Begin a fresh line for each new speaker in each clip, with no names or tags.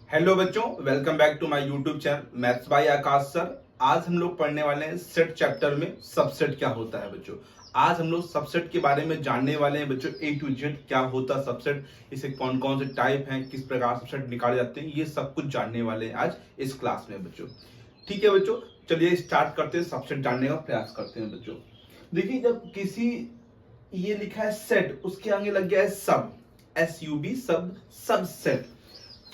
Hello बच्चों, welcome back to my YouTube channel maths by Akash sir. आज हम लोग पढ़ने वाले हैं सेट चैप्टर में सबसेट क्या होता है बच्चों। आज हम लोग सबसेट के बारे में जानने वाले हैं बच्चों, ए टू जेड क्या होता है सबसेट, इसे कौन कौन से टाइप हैं, किस प्रकार सबसेट निकाले जाते हैं, ये सब कुछ जानने वाले हैं आज इस क्लास में बच्चों। ठीक है बच्चों, चलिए स्टार्ट करते हैं, सबसेट जानने का प्रयास करते हैं बच्चों। देखिए, जब किसी ये लिखा है सेट, उसके आगे लग गया है सब, SUB, सब सबसेट।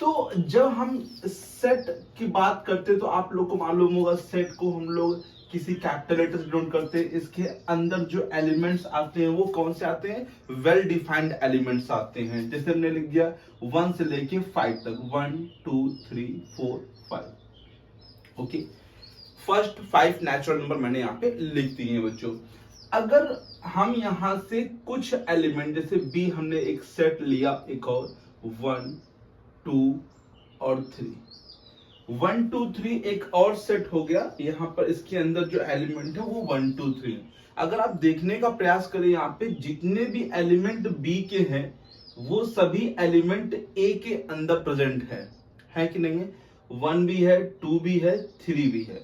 तो जब हम सेट की बात करते हैं तो आप लोग को मालूम होगा, सेट को हम लोग किसी कैपिटल लेटर से डिनोट करते हैं। इसके अंदर जो एलिमेंट्स आते हैं वो कौन से आते हैं? वेल डिफाइंड एलिमेंट्स आते हैं। जैसे हमने लिख दिया 1 से लेके 5 तक, 1 2 3 4 5। ओके, फर्स्ट 5 नेचुरल नंबर मैंने यहाँ पे लिख दिए हैं बच्चों। अगर हम यहाँ से कुछ एलिमेंट, जैसे बी हमने एक सेट लिया, एक और 1 2 और 3, 1 2 3 एक और सेट हो गया। यहाँ पर इसके अंदर जो एलिमेंट है वो 1 2 3। अगर आप देखने का प्रयास करें, यहाँ पे जितने भी एलिमेंट बी के हैं वो सभी एलिमेंट ए के अंदर प्रेजेंट है कि नहीं है? 1 भी है, 2 भी है, 3 भी है।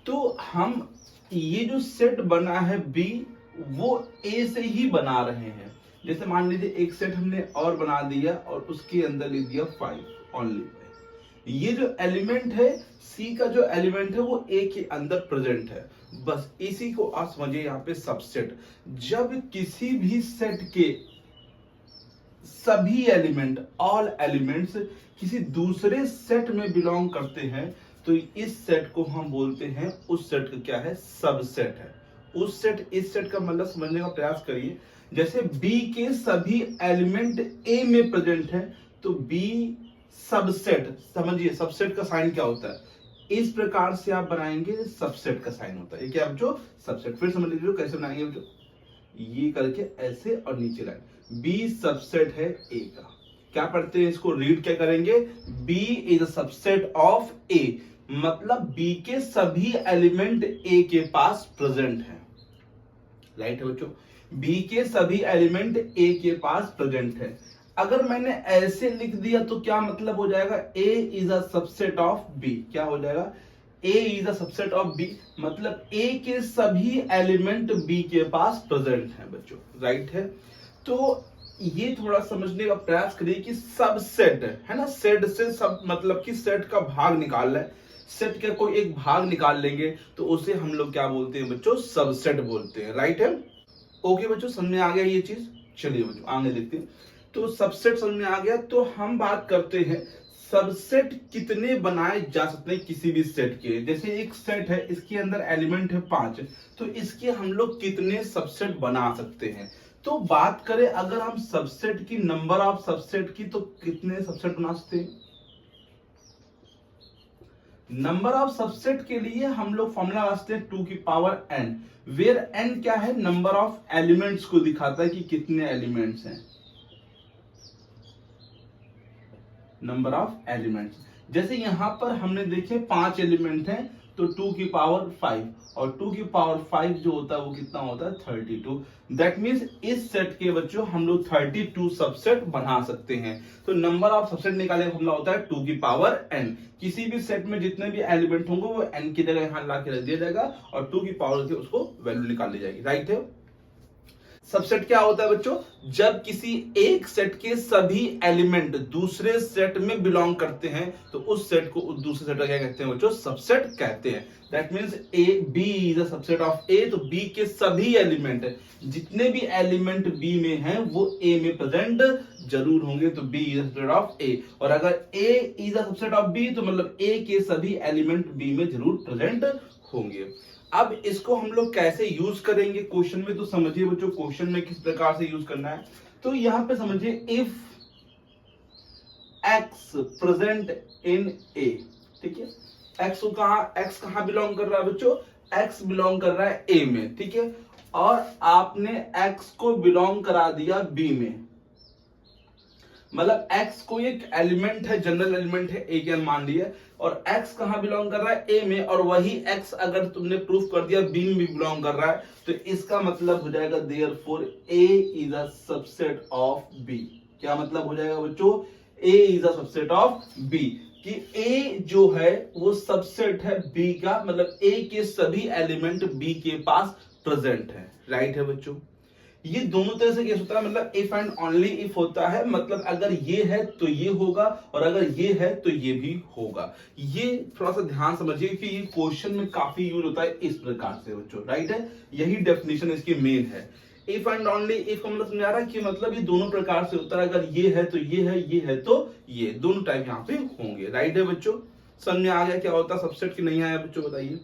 तो हम ये जो सेट बना है बी, वो ए से ही बना रहे हैं। जैसे मान लीजिए एक सेट हमने और बना दिया और उसके अंदर लिख दिया 5 ओनली। ये जो एलिमेंट है, सी का जो एलिमेंट है वो ए के अंदर प्रेजेंट है। बस इसी को आप समझिए यहाँ पे सबसेट। जब किसी भी सेट के सभी एलिमेंट, ऑल एलिमेंट्स किसी दूसरे सेट में बिलोंग करते हैं तो इस सेट को हम बोलते हैं, उस सेट का क्या है? सबसेट है। उस सेट, इस सेट का मतलब समझने का प्रयास करिए। जैसे बी के सभी एलिमेंट ए में प्रेजेंट है तो बी सबसेट। समझिए सबसेट का साइन क्या होता है, इस प्रकार से आप बनाएंगे, सबसेट का साइन होता है। ये क्या बच्चों? सबसेट। फिर समझ लीजिए कैसे बनाएंगे बच्चों, ये करके ऐसे और नीचे लाइन, बी सबसेट है ए का। क्या पढ़ते हैं इसको, रीड क्या करेंगे? B is a subset of A, मतलब बी के सभी एलिमेंट ए के पास प्रेजेंट है। राइट है बच्चों, बी के सभी एलिमेंट ए के पास प्रेजेंट है। अगर मैंने ऐसे लिख दिया तो क्या मतलब हो जाएगा? A is a subset of B. क्या हो जाएगा? A is a subset of B, मतलब ए के सभी एलिमेंट बी के पास प्रेजेंट है बच्चों। राइट है, तो ये थोड़ा समझने का प्रयास करिए कि सबसेट है ना, सेट से सब मतलब कि सेट का भाग निकालना है। सेट का कोई एक भाग निकाल लेंगे तो उसे हम लोग क्या बोलते हैं बच्चों? सबसेट बोलते हैं। राइट है, ओके बच्चों, समझ में आ गया ये चीज। चलिए बच्चों आगे देखते हैं। तो सबसेट समझ में आ गया, तो हम बात करते हैं सबसेट कितने बनाए जा सकते हैं किसी भी सेट के। जैसे एक सेट है, इसके अंदर एलिमेंट है 5, तो इसके हम लोग कितने सबसेट बना सकते हैं? तो बात करें अगर हम सबसेट की, नंबर ऑफ सबसेट की, तो कितने सबसेट बना सकते हैं? नंबर ऑफ सबसेट के लिए हम लोग फॉर्मूला लगाते हैं 2 की पावर n, वेयर n क्या है? नंबर ऑफ एलिमेंट्स को दिखाता है कि कितने एलिमेंट्स हैं, नंबर ऑफ एलिमेंट्स। जैसे यहां पर हमने देखे 5 एलिमेंट हैं तो 2 की पावर 5, और 2 की पावर 5 जो होता है वो कितना होता है? 32। दैट मींस इस सेट के बच्चों हम लोग 32 सबसेट बना सकते हैं। तो नंबर ऑफ सबसेट निकालने का फॉर्मूला होता है 2 की पावर n। किसी भी सेट में जितने भी एलिमेंट होंगे वो n की जगह यहां ला के रख दिया जाएगा और 2 की पावर से उसको वैल्यू निकाल ली जाएगी। राइट है, सबसेट क्या होता है बच्चों? जब किसी एक सेट के सभी एलिमेंट दूसरे सेट में बिलोंग करते हैं तो उस सेट को दूसरे सेट का क्या कहते हैं बच्चों? सबसेट कहते हैं। That means A, B is a subset of A, तो बी के सभी एलिमेंट, जितने भी एलिमेंट बी में हैं वो ए में प्रेजेंट जरूर होंगे, तो B is a subset of A. और अगर A is a subset of B तो मतलब ए के सभी एलिमेंट बी में जरूर प्रेजेंट होंगे। अब इसको हम लोग कैसे यूज करेंगे क्वेश्चन में, तो समझिए बच्चों क्वेश्चन में किस प्रकार से यूज करना है। तो यहां पे समझिए, इफ x प्रेजेंट इन ए, ठीक है, x कहां बिलोंग कर रहा है बच्चों? x बिलोंग कर रहा है a में, ठीक है, और आपने x को बिलोंग करा दिया b में। मतलब x कोई एक एलिमेंट है, जनरल एलिमेंट है ए के, मान लिया, और x कहां बिलोंग कर रहा है? ए में, और वही x अगर तुमने प्रूफ कर दिया b में भी बिलोंग कर रहा है तो इसका मतलब हो जाएगा therefore a is a subset of b। क्या मतलब हो जाएगा बच्चों? a is a subset of b। कि ए जो है वो सबसेट है बी का, मतलब ए के सभी एलिमेंट बी के पास प्रेजेंट है। राइट है बच्चों, ये दोनों तरह से केस होता है, मतलब इफ एंड ओनली इफ होता है, मतलब अगर ये है तो ये होगा और अगर ये है तो ये भी होगा। ये थोड़ा सा ध्यान समझिए कि ये क्वेश्चन में काफी यूज होता है इस प्रकार से बच्चों। राइट है, यही डेफिनेशन इसकी मेन है। इफ एंड ओनली इफ का मतलब समझ आ रहा है कि मतलब ये दोनों प्रकार से होता है, अगर ये है तो ये है, ये है तो ये, दोनों टाइप यहाँ पे होंगे। राइट है बच्चों, समझ में आ गया क्या होता है सबसेट की? नहीं आया बच्चों बताइए,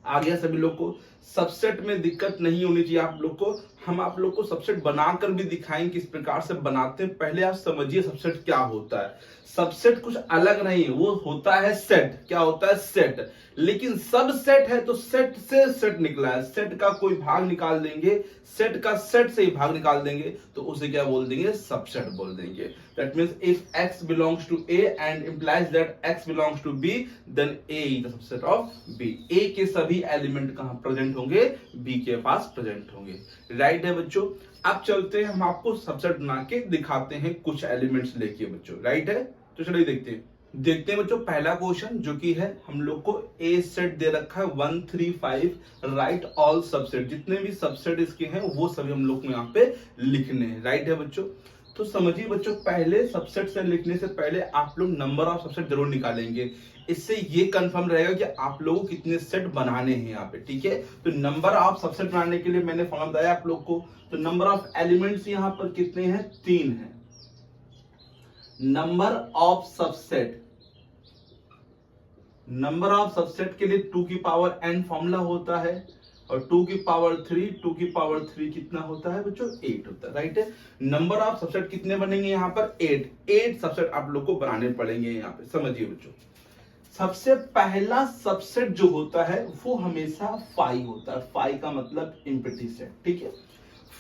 आ गया सभी लोग को? सबसेट में दिक्कत नहीं होनी चाहिए आप लोग को। हम आप लोग को सबसेट बनाकर भी दिखाएंगे किस प्रकार से बनाते हैं। पहले आप समझिए सबसेट क्या होता है। सबसेट कुछ अलग नहीं है, वो होता है सेट। क्या होता है? सेट। लेकिन सब सेट है तो सेट से सेट निकला है, सेट का कोई भाग निकाल देंगे, सेट का सेट से ही भाग निकाल देंगे तो उसे क्या बोल देंगे? सबसेट बोल देंगे। That means if x belongs to A and implies that x belongs to B, then A is the subset of B। A के सभी एलिमेंट कहां प्रेजेंट होंगे? B के पास प्रेजेंट होंगे। राइट है बच्चों, अब चलते हैं, हम आपको सबसेट बना के दिखाते हैं कुछ एलिमेंट्स लेके बच्चों। राइट है, तो चलिए देखते हैं बच्चों पहला क्वेश्चन, जो कि है हम लोग को ए सेट दे रखा है 1 3 5, राइट ऑल सबसेट। जितने भी सबसेट इसके हैं वो सभी हम लोग को यहाँ पे लिखने हैं। राइट है बच्चों, तो समझिए बच्चों, पहले सबसेट से लिखने से पहले आप लोग नंबर ऑफ सबसेट जरूर निकालेंगे। इससे ये कंफर्म रहेगा कि आप लोगों को कितने सेट बनाने हैं यहाँ पे। ठीक है, तो नंबर ऑफ सबसेट बनाने के लिए मैंने फॉर्मूला बताया आप लोग को। तो नंबर ऑफ एलिमेंट्स यहाँ पर कितने हैं? 3 है। Number of subset, number of subset के लिए 2 की पावर n फॉर्मूला होता है और 2 की पावर 3 कितना होता है बच्चों? 8 होता है। राइट है, नंबर ऑफ सबसेट कितने बनेंगे यहाँ पर? 8 सबसेट आप लोग को बनाने पड़ेंगे यहाँ पे। समझिए बच्चों, सबसे पहला सबसेट जो होता है वो हमेशा फाई होता है। फाई का मतलब एम्प्टी सेट। ठीक है,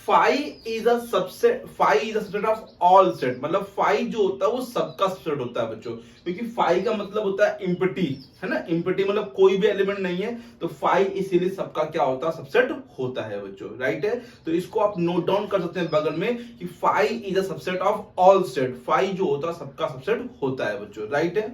phi is a subset, phi is a subset of all set, मतलब फाई जो होता है वो सबका सबसेट होता है बच्चों, क्योंकि फाई का मतलब होता है एम्प्टी, है ना। एम्प्टी मतलब कोई भी एलिमेंट नहीं है, तो फाई इसीलिए सबका क्या होता है? सबसेट होता है बच्चों। राइट है, तो इसको आप नोट डाउन कर सकते हैं बगल में कि phi is a subset of all set. Phi जो होता है सबका सबसेट होता है बच्चों। राइट है,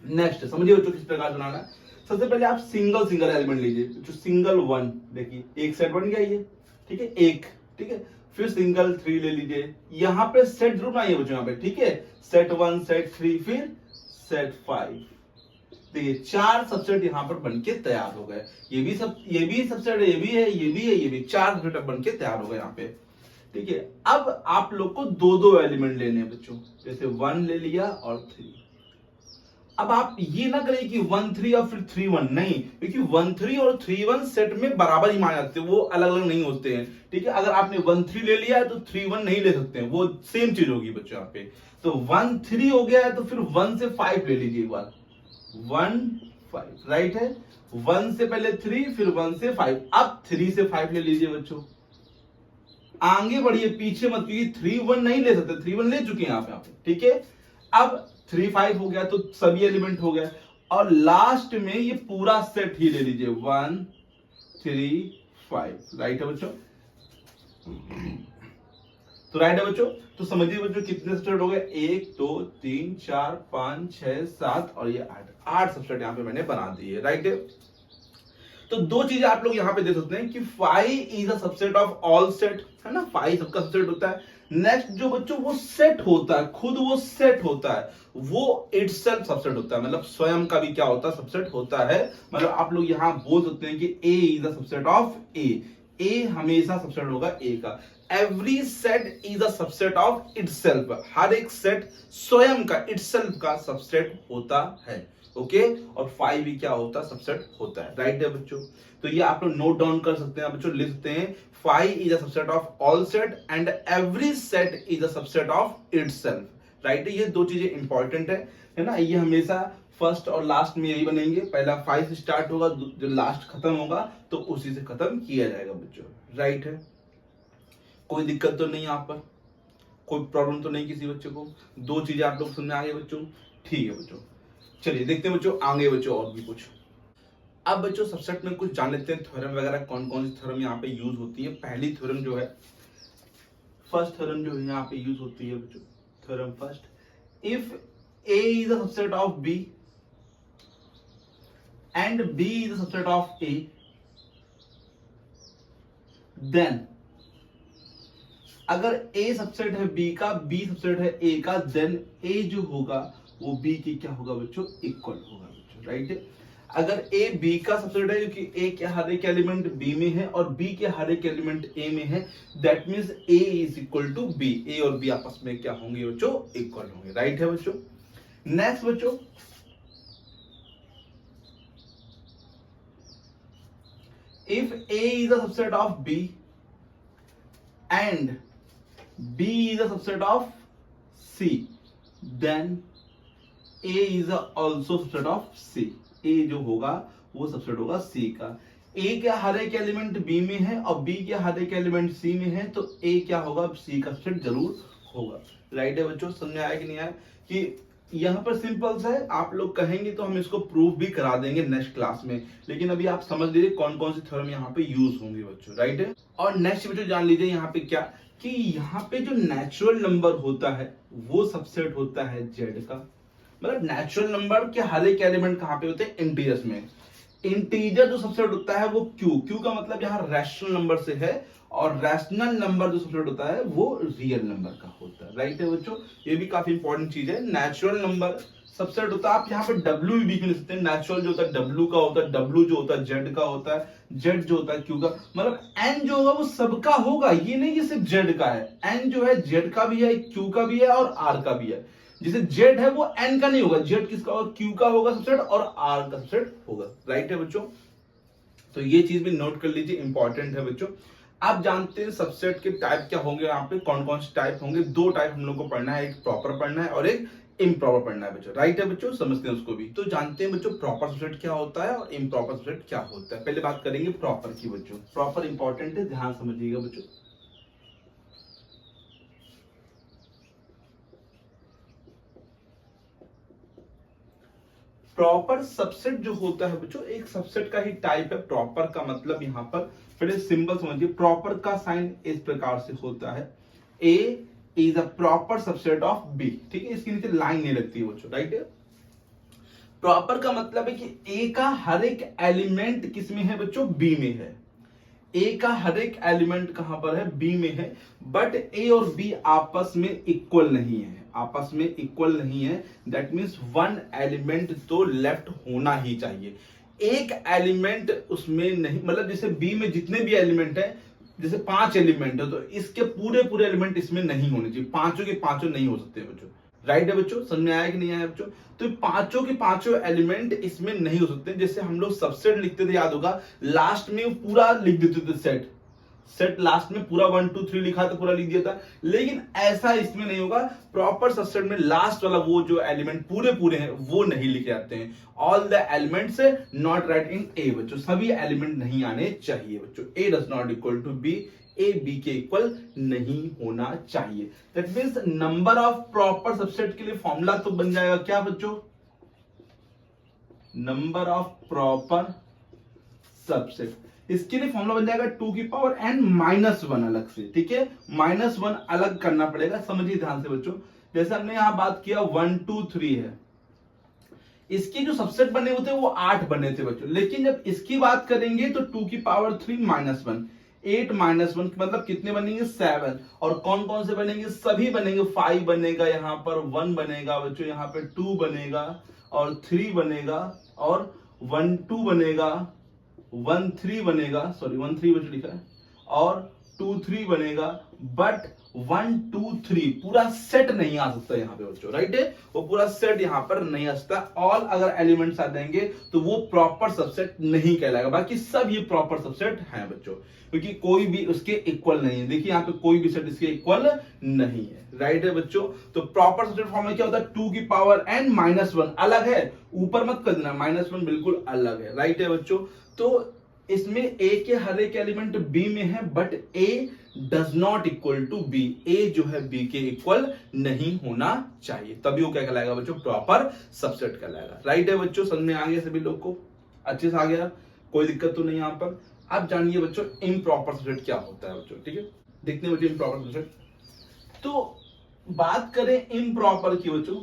नेक्स्ट समझिए बच्चों किस प्रकार बनाना है। सबसे पहले आप सिंगल एलिमेंट लीजिए, जो सिंगल 1, देखिए एक सेट बन गया ये। ठीक है, एक। ठीक है, फिर सिंगल 3 ले लीजिए, यहां पे सेट जरूर बनाइए बच्चों यहाँ पे। ठीक है, सेट 1 सेट 3 फिर सेट 5। देखिए 4 सबसेट यहां पर बनके तैयार हो गए। ये भी सबसेट है, ये भी है, ये भी है, ये भी 4 सबसेट बनके तैयार हो गए यहाँ पे। ठीक है, अब आप लोग को दो एलिमेंट लेने हैं बच्चों, जैसे 1 ले लिया और 3। अब आप ये ना करें कि 1 3 और फिर 3 1, नहीं, क्योंकि 1 3 और 3 1 सेट में बराबर ही माने जाते हैं, वो अलग अलग नहीं होते हैं। ठीक है, अगर आपने 1 3 ले लिया है तो 3 1 नहीं ले सकते हैं, वो सेम चीज होगी बच्चों यहाँ पे। तो 1 3 हो गया है तो फिर 1 से 5 ले लीजिए एक बार, 1 5। राइट है, 1 से पहले 3 फिर 1 से 5, अब 3 से 5 ले लीजिए बच्चों। आगे बढ़िए, पीछे मत, क्योंकि 3 1 नहीं ले सकते, 3 1 ले चुके हैं आप यहाँ पे। ठीक है, अब 3 5 हो गया तो सभी एलिमेंट हो गए, और लास्ट में ये पूरा सेट ही ले लीजिए 1 3 5। राइट है बच्चों, तो राइट है बच्चों, तो समझिए बच्चों कितने सबसेट हो गए? 1 2 3 4 5 6 7 और ये 8 सबसेट यहाँ पे मैंने बना दिए। राइट है, तो दो चीजें आप लोग यहाँ पे दे सकते हैं कि phi is a subset of all set, है ना, फाई सबका सबसेट होता है। नेक्स्ट जो बच्चों वो सेट होता है, खुद वो सेट होता है, वो इटसेल्फ सबसेट होता है, मतलब स्वयं का भी क्या होता है? सबसेट होता है। मतलब आप लोग यहाँ बोल सकते हैं कि A is the subset of A हमेशा सबसेट होगा ए का। Every set is a subset of itself, हर एक सेट स्वयं का, इटसेल्फ का सबसेट होता है। ओके, और 5 भी क्या होता है? सबसेट होता है। राइट है बच्चों, तो ये आप लोग नोट डाउन कर सकते हैं बच्चों, लिख सकते हैं 5 is a subset of all set and every set is a subset of itself. Right है, ये दो चीजें इंपॉर्टेंट है ना, ये हमेशा फर्स्ट और लास्ट में यही बनेंगे। पहला 5 से स्टार्ट होगा, जो लास्ट खत्म होगा तो उसी से खत्म किया जाएगा बच्चों। राइट है, कोई दिक्कत तो नहीं यहाँ पर, कोई प्रॉब्लम तो नहीं किसी बच्चे को? दो चीजें आप लोग समझ आ गए बच्चों? ठीक है बच्चों, चलिए देखते हैं बच्चों आगे बच्चों और भी कुछ। अब बच्चों सबसेट में कुछ जान लेते हैं, थ्योरम वगैरह कौन कौन सी थ्योरम यहाँ पे यूज होती है। पहली थ्योरम जो है, फर्स्ट थ्योरम जो है यहाँ पे यूज होती है बच्चों, theorem first, if A is a subset of B and B is a subset of A, then अगर A सबसेट है B का, B सबसेट है A का, देन A जो होगा वो B की क्या होगा बच्चों, इक्वल होगा बच्चों, राइट। अगर A B का सबसेट है क्योंकि A के हर एक एलिमेंट B में है और B के हर एक एलिमेंट A में है, that means A is equal to B, A और B आपस में क्या होंगे बच्चों, इक्वल होंगे, राइट है बच्चों। नेक्स्ट बच्चों, if A is a subset of B and B is a subset of C, then A is also subset of C, A जो होगा वो सबसेट होगा C का। A के हर एक एलिमेंट B में है और B के हर एक एलिमेंट C में है, तो A क्या होगा, C का सबसेट जरूर होगा, राइट है बच्चों। समझ में आया कि नहीं आया कि यहाँ पर सिंपल सा है, आप लोग कहेंगे तो हम इसको प्रूफ भी करा देंगे नेक्स्ट क्लास में, लेकिन अभी आप समझ लीजिए कौन कौन सी थ्योरम यहाँ पे यूज होंगी बच्चों, राइट है। और नेक्स्ट बच्चों जान लीजिए यहाँ पे क्या, कि यहाँ पे जो नेचुरल नंबर होता है वो सबसेट होता है जेड का। मतलब नेचुरल नंबर के हर एक एलिमेंट कहाँ पे होते हैं, इंटीजर्स में। इंटीजर जो सबसेट होता है वो क्यू का मतलब यहाँ रैशनल नंबर से है, और रैशनल नंबर जो सबसेट होता है वो रियल नंबर का होता है, राइट है बच्चों। ये भी काफी इंपॉर्टेंट चीज है। नेचुरल नंबर सबसेट होता है, आप यहाँ पे डब्ल्यू भी लिख सकते हैं। नेचुरल जो होता है डब्ल्यू का होता है, डब्ल्यू जो होता है जेड का होता है, जेड जो होता है क्यू का। मतलब एन जो होगा वो सबका होगा, ये नहीं कि सिर्फ जेड का है। एन जो है जेड का भी है, क्यू का भी है और आर का भी है। जिसे जेड है वो एन का नहीं होगा, जेड किसका होगा, क्यू का होगा सबसेट और आर का सबसेट होगा, राइट है बच्चों। तो ये चीज भी नोट कर लीजिए, इंपॉर्टेंट है बच्चों। आप जानते हैं सबसेट के टाइप क्या होंगे, यहाँ पे कौन कौन से टाइप होंगे। दो टाइप हम लोग को पढ़ना है, एक प्रॉपर पढ़ना है और एक इम्प्रॉपर पढ़ना है बच्चों, राइट है बच्चों। समझते हैं उसको भी। तो जानते हैं बच्चों प्रॉपर सबसेट क्या होता है और इम्प्रॉपर सबसेट क्या होता है। पहले बात करेंगे प्रॉपर की बच्चों। प्रॉपर इंपॉर्टेंट है, ध्यान समझिएगा बच्चों। प्रॉपर सबसेट जो होता है बच्चों, एक सबसेट का ही टाइप है। प्रॉपर का मतलब यहाँ पर पहले सिंबल समझिए। प्रॉपर का साइन इस प्रकार से होता है, A is a proper subset of B, ठीक है। इसके नीचे लाइन नहीं लगती है बच्चों, राइट है। प्रॉपर का मतलब है कि ए का हर एक एलिमेंट किस में है बच्चों, बी में है। ए का हर एक एलिमेंट कहां पर है, बी में है। बट ए और बी आपस में इक्वल नहीं है, आपस में इक्वल नहीं है। दैट मीन्स वन एलिमेंट तो लेफ्ट होना ही चाहिए। एक एलिमेंट उसमें नहीं, मतलब जैसे बी में जितने भी एलिमेंट है, जैसे 5 एलिमेंट है, तो इसके पूरे पूरे एलिमेंट इसमें नहीं होने चाहिए। पांचों के पांचों नहीं हो सकते बच्चों, राइट है बच्चों। समझ में आया कि नहीं आया बच्चों। तो पांचों के पांचों एलिमेंट इसमें नहीं हो सकते। जैसे हम लोग सबसेट लिखते थे, याद होगा, लास्ट में पूरा लिख देते थे सेट। सेट लास्ट में पूरा 1 2 3 लिखा था, पूरा लिख दिया था। लेकिन ऐसा इसमें नहीं होगा। प्रॉपर सबसेट में लास्ट वाला वो जो एलिमेंट पूरे पूरे हैं वो नहीं लिखे जाते हैं। All the elements not write in A बच्चों, सभी एलिमेंट नहीं आने चाहिए बच्चों। A does not equal to B, A B के इक्वल नहीं होना चाहिए। That means number of proper subset के लिए फॉर्मूला तो बन जाएगा क्या बच्चों, नंबर ऑफ प्रॉपर सबसेट। इसके लिए फॉर्मूला बन जाएगा 2 की पावर n -1 अलग से, ठीक है। -1 अलग करना पड़ेगा, समझिए ध्यान से बच्चों। जैसे हमने यहां बात किया 1 2 3 है, इसके जो सबसेट बने हुए थे वो 8 बने थे बच्चों। लेकिन जब इसकी बात करेंगे तो 2 की पावर 3 -1, 8 -1 मतलब कितने बनेंगे, 7। और कौन कौन से बनेंगे, सभी बनेंगे। 5 बनेगा, यहाँ पर 1 बनेगा बच्चों, यहाँ पे 2 बनेगा और 3 बनेगा और 1 2 बनेगा, 1 3 बनेगा, सॉरी 1 3 बच्चों लिखा है, और 2 3 बनेगा। बट 1 2 3 पूरा सेट नहीं आ सकता यहाँ पे बच्चों, राइट है। वो पूरा सेट यहाँ पर नहीं आ सकता। ऑल अगर एलिमेंट्स आ जाएंगे तो वो प्रॉपर सबसेट नहीं कहलाएगा। बाकी सब ये प्रॉपर सबसेट हैं बच्चों, क्योंकि कोई भी उसके इक्वल नहीं है। देखिए यहाँ पे कोई भी सेट इसके इक्वल नहीं है, राइट है बच्चों। तो प्रॉपर सबसेट फॉर्म में क्या होता है, 2 की पावर n -1 अलग है, ऊपर मत कर देना, -1 बिल्कुल अलग है, राइट है बच्चों। तो इसमें a के हर एक एलिमेंट b में है, but a does not equal to b, a जो है b के इक्वल नहीं होना चाहिए, तभी वो क्या कहलाएगा बच्चों, प्रॉपर सबसेट कहलाएगा, राइट है बच्चों। समझ में आ गया सभी लोग को, अच्छे से आ गया, कोई दिक्कत तो नहीं यहाँ पर। अब जानिए बच्चों इम्प्रॉपर सबसेट क्या होता है बच्चों, ठीक है। देखते हैं बच्चों इम्प्रॉपर सबसेट। तो बात करें इम्प्रॉपर की बच्चों,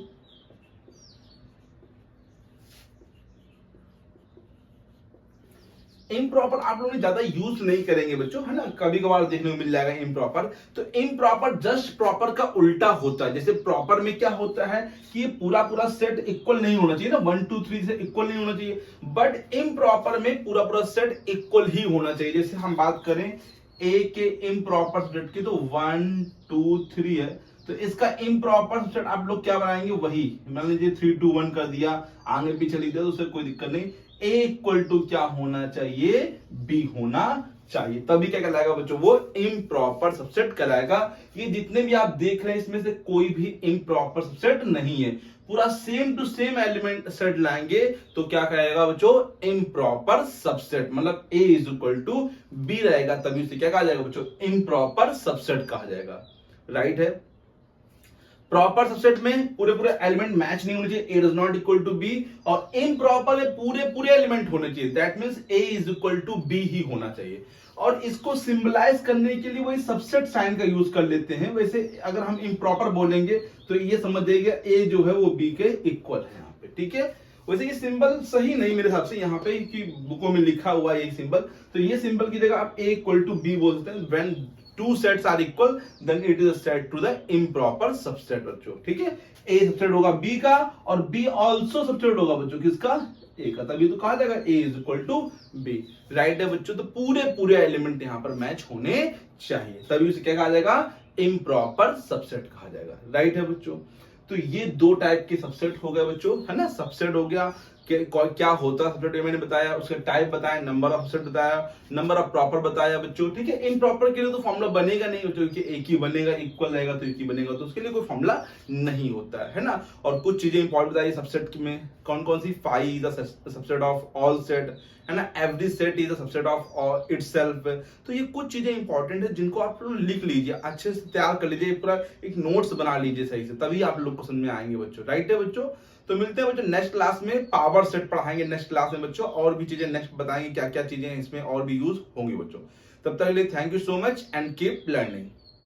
इम्प्रॉपर आप लोग ज्यादा यूज नहीं करेंगे बच्चों, है ना, कभी कभार देखने को मिल जाएगा इम्प्रॉपर। तो इम्प्रॉपर जस्ट प्रॉपर का उल्टा होता है। जैसे प्रॉपर में क्या होता है कि ये पूरा पूरा सेट इक्वल नहीं होना चाहिए ना, 1 2 3 से इक्वल नहीं होना चाहिए, बट इम्प्रॉपर में पूरा पूरा सेट इक्वल ही होना चाहिए। जैसे हम बात करें ए के इम्प्रॉपर सेट की, तो 1 2 3 है, तो इसका इम्प्रॉपर सेट आप लोग क्या बनाएंगे, वही मान लीजिए 3 2 1 कर दिया, आगे पीछे लिख दिया, तो उससे कोई दिक्कत नहीं। ए इक्वल टू क्या होना चाहिए, बी होना चाहिए, तभी क्या कहलाएगा बच्चों, वो इम्प्रॉपर सबसेट कहलाएगा। ये जितने भी आप देख रहे हैं इसमें से कोई भी इम्प्रॉपर सबसेट नहीं है, पूरा same to same element set लाएंगे तो क्या कहेगा बच्चों, इम्प्रॉपर सबसेट, मतलब A is equal to B रहेगा, तभी उसे क्या कहा जाएगा बच्चों, इम्प्रॉपर सबसेट कहा जाएगा। राइट है। प्रॉपर सबसेट में पूरे पूरे एलिमेंट मैच नहीं होने चाहिए, A does not equal to B, और इम्प्रॉपर में पूरे पूरे एलिमेंट होने चाहिए, that means A is equal to B ही होना चाहिए। और इसको सिंबलाइज करने के लिए वही सबसेट साइन का यूज कर लेते हैं। वैसे अगर हम इम्प्रॉपर बोलेंगे तो ये समझ जाइएगा ए जो है वो बी के इक्वल है यहाँ पे, ठीक है। वैसे ये सिंबल सही नहीं मेरे हिसाब से, यहाँ पे कि बुकों में लिखा हुआ है ये सिंबल, तो ये सिंबल की जगह आप ए इक्वल टू बी बोल सकते हैं। When two sets are equal then it is a set to the improper subset बच्चों, ठीक है। A सबसेट होगा B का और B also सबसेट होगा बच्चों किसका, A का, तभी तो कहा जाएगा A is equal to B। Right है बच्चों, तो पूरे पूरे एलिमेंट यहाँ पर मैच होने चाहिए, तभी उसे क्या कहा जाएगा, इम्प्रॉपर सबसेट कहा जाएगा। राइट है बच्चों। तो ये दो टाइप के सबसेट हो गए बच्चों, है ना। सबसेट हो गया क्या होता है सबसेट, मैंने बताया, उसका टाइप बताया, नंबर ऑफ सबसेट बताया, नंबर ऑफ प्रॉपर बताया बच्चों, ठीक है। इम्प्रॉपर के लिए तो फॉर्मूला बनेगा नहीं बच्चों, कि एक ही बनेगा, इक्वल रहेगा तो एक ही बनेगा, तो उसके लिए कोई फॉर्मूला नहीं होता है ना। और कुछ चीजें इंपॉर्टेंट बताइए सबसेट में, कौन कौन सी, phi is the subset of all set, है ना, every set is the subset of itself. तो ये कुछ चीजें इंपॉर्टेंट है जिनको आप लोग लिख लीजिए, अच्छे से तैयार कर लीजिए, पूरा एक नोट्स बना लीजिए सही से, तभी आप लोग को समझ में आएंगे बच्चों। राइट है बच्चों। तो मिलते हैं बच्चों नेक्स्ट क्लास में, पावर सेट पढ़ाएंगे नेक्स्ट क्लास में बच्चों, और भी चीजें नेक्स्ट बताएंगे क्या क्या चीजें इसमें और भी यूज होंगी बच्चों। तब तक के लिए thank you so much and keep learning.